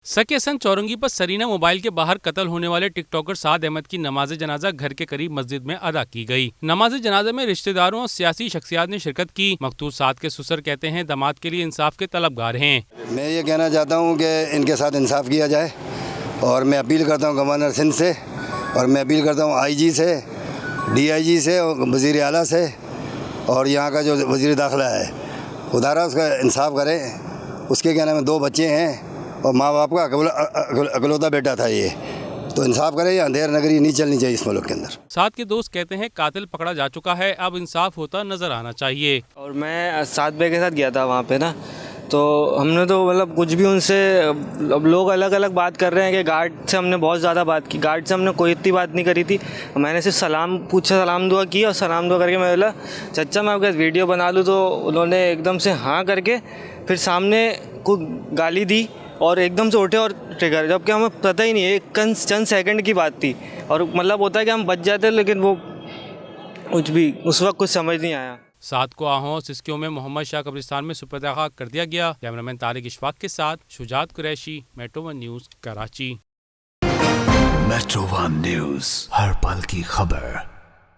सकेसन चौरंगी पर Serena mobile के बाहर कत्ल होने वाले टिकटॉकर साद अहमद की नमाज जनाजा घर के करीब मस्जिद में अदा की गई। नमाज जनाजा में रिश्तेदारों और सियासी शख्सियात ने शिरकत की। मकतूल साद के ससुर कहते हैं दामाद के लिए इंसाफ के तलबगार हैं। मैं ये कहना चाहता हूँ कि इनके साथ इंसाफ किया जाए और मैं अपील करता हूँ गवर्नर सिंध से और मैं अपील करता हूँ IG से, DIG से और वज़ीर आला से और यहाँ का जो वज़ीर दाखिला है, खुदारा उसका इंसाफ करें। उसके क्या नाम है, 2 बच्चे हैं और माँ बाप का अकलौता बेटा था ये, तो इंसाफ करें। ये अंधेर नगरी नहीं चलनी चाहिए इस मुल्क के अंदर। साद के दोस्त कहते हैं कातिल पकड़ा जा चुका है, अब इंसाफ होता नजर आना चाहिए। और मैं साद भाई के साथ गया था वहाँ पे ना, तो हमने तो मतलब कुछ भी उनसे, अब लोग अलग अलग बात कर रहे हैं कि गार्ड से हमने बहुत ज़्यादा बात की, गार्ड से हमने कोई इतनी बात नहीं करी थी। मैंने सिर्फ सलाम पूछा, सलाम दुआ की और सलाम दुआ करके मैं बोला चचा मैं आपके वीडियो बना लूँ, तो उन्होंने एकदम से हाँ करके फिर सामने को गाली दी और एकदम से उठे और ट्रिगर, जबकि हमें पता ही नहीं है, चंद सेकंड की बात थी और मतलब होता है कि हम बच जाते, लेकिन वो कुछ भी उस वक्त कुछ समझ नहीं आया। साद को आहों सिस्कियों में मोहम्मद शाह कब्रिस्तान में सुपुर्द खाक कर दिया गया। कैमरामैन तारिक इशफाक के साथ Shujaat Qureshi, Metro 1 News, Karachi. Metro 1 News, हर पल की खबर।